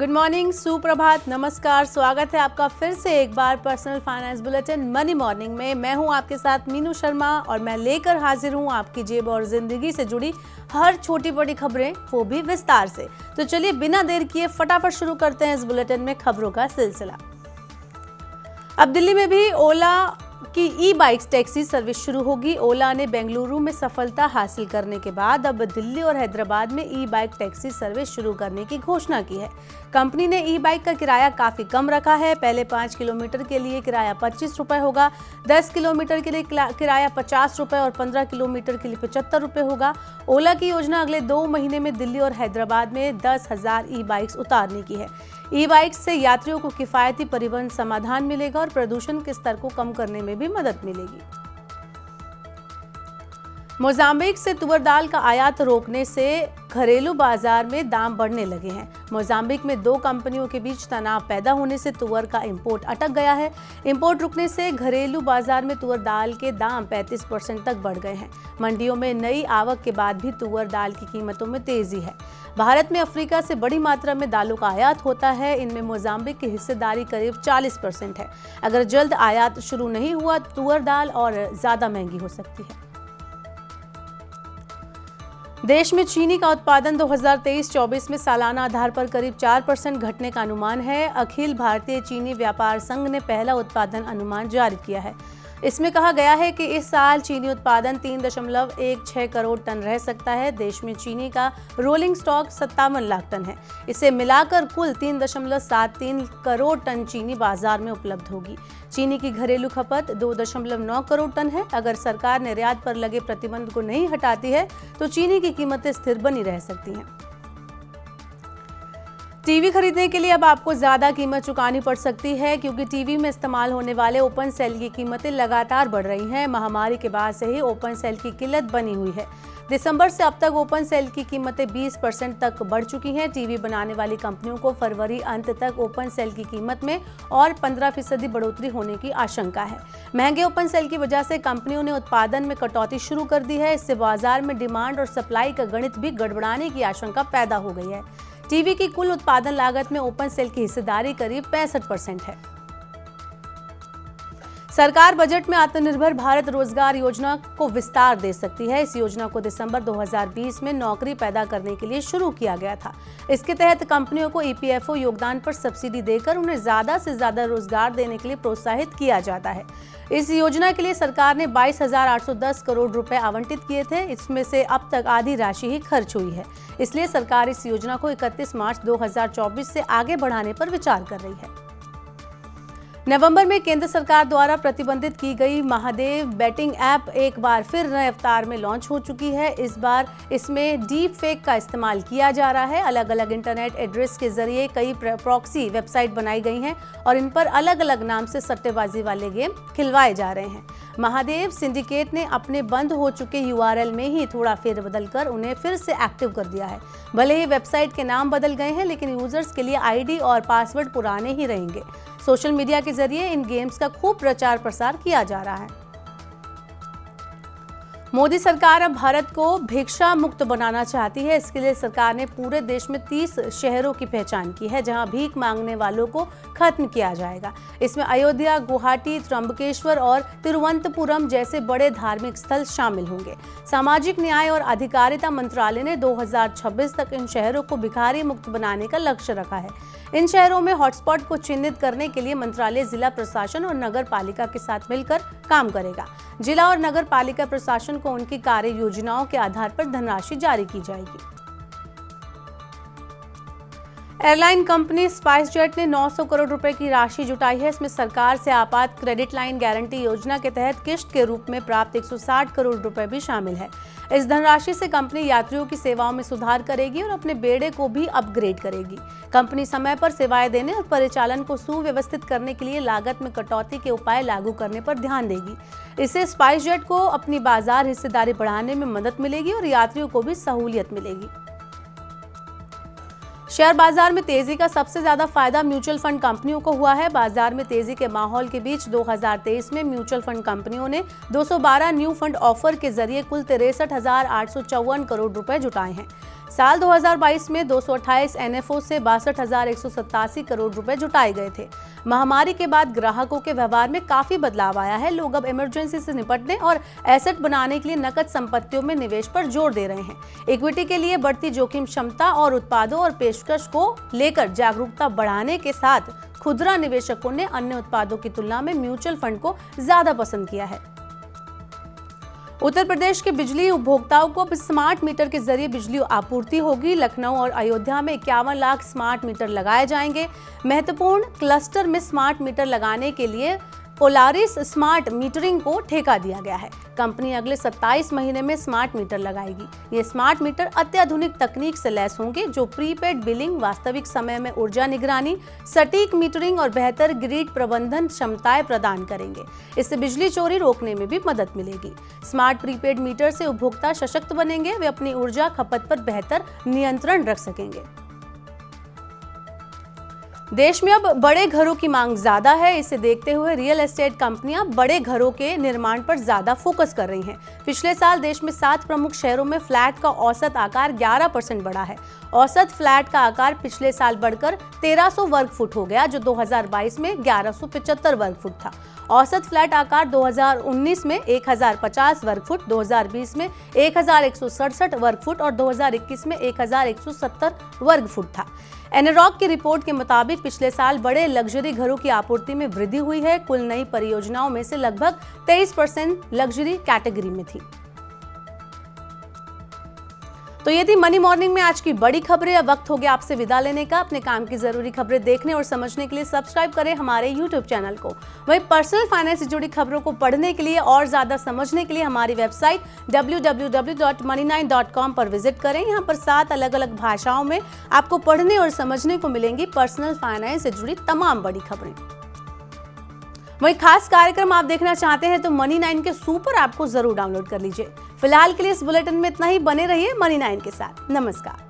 Good morning, सुप्रभात, नमस्कार। स्वागत है आपका फिर से एक बार personal finance bulletin money morning में। मैं हूं आपके साथ मीनू शर्मा और मैं लेकर हाजिर हूं आपकी जेब और जिंदगी से जुड़ी हर छोटी बड़ी खबरें, वो भी विस्तार से। तो चलिए बिना देर किए फटाफट शुरू करते हैं इस बुलेटिन में खबरों का सिलसिला। अब दिल्ली में भी ओला की ई बाइक्स टैक्सी सर्विस शुरू होगी। ओला ने बेंगलुरु में सफलता हासिल करने के बाद अब दिल्ली और हैदराबाद में ई बाइक टैक्सी सर्विस शुरू करने की घोषणा की है। कंपनी ने ई बाइक का किराया काफी कम रखा है। पहले 5 किलोमीटर के लिए किराया 25 रुपए होगा, 10 किलोमीटर के लिए किराया 50 रुपए और 15 किलोमीटर के लिए 75 रुपए होगा। ओला की योजना अगले 2 महीने में दिल्ली और हैदराबाद में 10,000 ई बाइक्स उतारने की है। ई बाइक्स से यात्रियों को किफायती परिवहन समाधान मिलेगा और प्रदूषण के स्तर को कम करने में भी मदद मिलेगी। मोजाम्बिक से तुअर दाल का आयात रोकने से घरेलू बाजार में दाम बढ़ने लगे हैं। मोजाम्बिक में 2 कंपनियों के बीच तनाव पैदा होने से तुअर का इंपोर्ट अटक गया है। इंपोर्ट रुकने से घरेलू बाजार में तुअर दाल के दाम 35% तक बढ़ गए हैं। मंडियों में नई आवक के बाद भी तुअर दाल की कीमतों में तेजी है। भारत में अफ्रीका से बड़ी मात्रा में दालों का आयात होता है। इनमें मोजाम्बिक की हिस्सेदारी करीब 40% है। अगर जल्द आयात शुरू नहीं हुआ तो तुअर दाल और ज्यादा महंगी हो सकती है। देश में चीनी का उत्पादन 2023-24 में सालाना आधार पर करीब 4% घटने का अनुमान है। अखिल भारतीय चीनी व्यापार संघ ने पहला उत्पादन अनुमान जारी किया है। इसमें कहा गया है कि इस साल चीनी उत्पादन 3.16 करोड़ टन रह सकता है। देश में चीनी का रोलिंग स्टॉक 57 लाख टन है। इसे मिलाकर कुल 3.73 करोड़ टन चीनी बाजार में उपलब्ध होगी। चीनी की घरेलू खपत 2.9 करोड़ टन है। अगर सरकार निर्यात पर लगे प्रतिबंध को नहीं हटाती है तो चीनी की कीमतें स्थिर बनी रह सकती हैं। टीवी खरीदने के लिए अब आपको ज्यादा कीमत चुकानी पड़ सकती है, क्योंकि टीवी में इस्तेमाल होने वाले ओपन सेल की कीमतें लगातार बढ़ रही हैं। महामारी के बाद से ही ओपन सेल की किल्लत बनी हुई है। दिसंबर से अब तक ओपन सेल की कीमतें 20% तक बढ़ चुकी हैं। टीवी बनाने वाली कंपनियों को फरवरी अंत तक ओपन सेल की कीमत में और 15% बढ़ोतरी होने की आशंका है। महंगे ओपन सेल की वजह से कंपनियों ने उत्पादन में कटौती शुरू कर दी है। इससे बाजार में डिमांड और सप्लाई का गणित भी गड़बड़ाने की आशंका पैदा हो गई है। टीवी की कुल उत्पादन लागत में ओपन सेल की हिस्सेदारी करीब 65% है। सरकार बजट में आत्मनिर्भर भारत रोजगार योजना को विस्तार दे सकती है। इस योजना को दिसंबर 2020 में नौकरी पैदा करने के लिए शुरू किया गया था। इसके तहत कंपनियों को ईपीएफओ योगदान पर सब्सिडी देकर उन्हें ज्यादा से ज्यादा रोजगार देने के लिए प्रोत्साहित किया जाता है। इस योजना के लिए सरकार ने 22,810 करोड़ रुपए आवंटित किए थे। इसमें से अब तक आधी राशि ही खर्च हुई है। इसलिए सरकार इस योजना को 31 मार्च 2024 से आगे बढ़ाने पर विचार कर रही है। नवंबर में केंद्र सरकार द्वारा प्रतिबंधित की गई महादेव बैटिंग ऐप एक बार फिर नए अवतार में लॉन्च हो चुकी है। इस बार इसमें डीप फेक का इस्तेमाल किया जा रहा है। अलग अलग इंटरनेट एड्रेस के जरिए कई प्रॉक्सी वेबसाइट बनाई गई हैं और इन पर अलग अलग नाम से सट्टेबाजी वाले गेम खिलवाए जा रहे हैं। महादेव सिंडिकेट ने अपने बंद हो चुके यूआरएल में ही थोड़ा फेरबदल कर उन्हें फिर से एक्टिव कर दिया है। भले ही वेबसाइट के नाम बदल गए हैं, लेकिन यूजर्स के लिए आईडी और पासवर्ड पुराने ही रहेंगे। सोशल मीडिया के जरिए इन गेम्स का खूब प्रचार प्रसार किया जा रहा है। मोदी सरकार अब भारत को भिक्षा मुक्त बनाना चाहती है। इसके लिए सरकार ने पूरे देश में 30 शहरों की पहचान की है, जहां भीख मांगने वालों को खत्म किया जाएगा। इसमें अयोध्या, गुवाहाटी, त्र्यंबकेश्वर और तिरुवनंतपुरम जैसे बड़े धार्मिक स्थल शामिल होंगे। सामाजिक न्याय और अधिकारिता मंत्रालय ने 2026 तक इन शहरों को भिखारी मुक्त बनाने का लक्ष्य रखा है। इन शहरों में हॉटस्पॉट को चिन्हित करने के लिए मंत्रालय जिला प्रशासन और नगर पालिका के साथ मिलकर काम करेगा। जिला और नगर पालिका प्रशासन को उनकी कार्य योजनाओं के आधार पर धनराशि जारी की जाएगी। एयरलाइन कंपनी स्पाइस जेट ने 900 करोड़ रुपए की राशि जुटाई है। इसमें सरकार से आपात क्रेडिट लाइन गारंटी योजना के तहत किश्त के रूप में प्राप्त 160 करोड़ रुपए भी शामिल है। इस धनराशि से कंपनी यात्रियों की सेवाओं में सुधार करेगी और अपने बेड़े को भी अपग्रेड करेगी। कंपनी समय पर सेवाएं देने और परिचालन को सुव्यवस्थित करने के लिए लागत में कटौती के उपाय लागू करने पर ध्यान देगी। इससे स्पाइस जेट को अपनी बाजार हिस्सेदारी बढ़ाने में मदद मिलेगी और यात्रियों को भी सहूलियत मिलेगी। शेयर बाजार में तेजी का सबसे ज्यादा फायदा म्यूचुअल फंड कंपनियों को हुआ है। बाजार में तेजी के माहौल के बीच 2023 में म्यूचुअल फंड कंपनियों ने 212 न्यू फंड ऑफर के जरिए कुल 63,854 करोड़ रुपए जुटाए हैं। साल 2022 में 228 NFO से 62,187 करोड़ रुपए जुटाए गए थे। महामारी के बाद ग्राहकों के व्यवहार में काफी बदलाव आया है। लोग अब इमरजेंसी से निपटने और एसेट बनाने के लिए नकद संपत्तियों में निवेश पर जोर दे रहे हैं। इक्विटी के लिए बढ़ती जोखिम क्षमता और उत्पादों और पेशकश को लेकर जागरूकता बढ़ाने के साथ खुदरा निवेशकों ने अन्य उत्पादों की तुलना में म्यूचुअल फंड को ज्यादा पसंद किया है। उत्तर प्रदेश के बिजली उपभोक्ताओं को अब स्मार्ट मीटर के जरिए बिजली आपूर्ति होगी। लखनऊ और अयोध्या में 51 लाख स्मार्ट मीटर लगाए जाएंगे। महत्वपूर्ण क्लस्टर में स्मार्ट मीटर लगाने के लिए पोलारिस स्मार्ट मीटरिंग को ठेका दिया गया है। कंपनी अगले 27 महीने में स्मार्ट मीटर लगाएगी। ये स्मार्ट मीटर अत्याधुनिक तकनीक से लैस होंगे जो प्रीपेड बिलिंग, वास्तविक समय में ऊर्जा निगरानी, सटीक मीटरिंग और बेहतर ग्रिड प्रबंधन क्षमताएं प्रदान करेंगे। इससे बिजली चोरी रोकने में भी मदद मिलेगी। स्मार्ट प्रीपेड मीटर से उपभोक्ता सशक्त बनेंगे। वे अपनी ऊर्जा खपत पर बेहतर नियंत्रण रख सकेंगे। देश में अब बड़े घरों की मांग ज्यादा है। इसे देखते हुए रियल एस्टेट कंपनियां बड़े घरों के निर्माण पर ज्यादा फोकस कर रही हैं। पिछले साल देश में 7 प्रमुख शहरों में फ्लैट का औसत आकार 11% बढ़ा है। औसत फ्लैट का आकार पिछले साल बढ़कर 1300 वर्ग फुट हो गया, जो 2022 में 1175 वर्ग फुट था। औसत फ्लैट आकार 2019 में 1050 वर्ग फुट, 2020 में 1167 वर्ग फुट और 2021 में 1170 वर्ग फुट था। एनरॉक की रिपोर्ट के मुताबिक पिछले साल बड़े लग्जरी घरों की आपूर्ति में वृद्धि हुई है। कुल नई परियोजनाओं में से लगभग 23% लग्जरी कैटेगरी में थी। तो ये थी मनी मॉर्निंग में आज की बड़ी खबरें। अब वक्त हो गया आपसे विदा लेने का। अपने काम की जरूरी खबरें देखने और समझने के लिए सब्सक्राइब करें हमारे YouTube चैनल को। वहीं पर्सनल फाइनेंस से जुड़ी खबरों को पढ़ने के लिए और ज्यादा समझने के लिए हमारी वेबसाइट www.money9.com पर विजिट करें। यहाँ पर 7 अलग-अलग भाषाओं में आपको पढ़ने और समझने को मिलेंगी पर्सनल फाइनेंस से जुड़ी तमाम बड़ी खबरें। वही खास कार्यक्रम आप देखना चाहते हैं तो मनी 9 के सुपर ऐप को जरूर डाउनलोड कर लीजिए। फिलहाल के लिए इस बुलेटिन में इतना ही। बने रहिए मनी 9 के साथ। नमस्कार।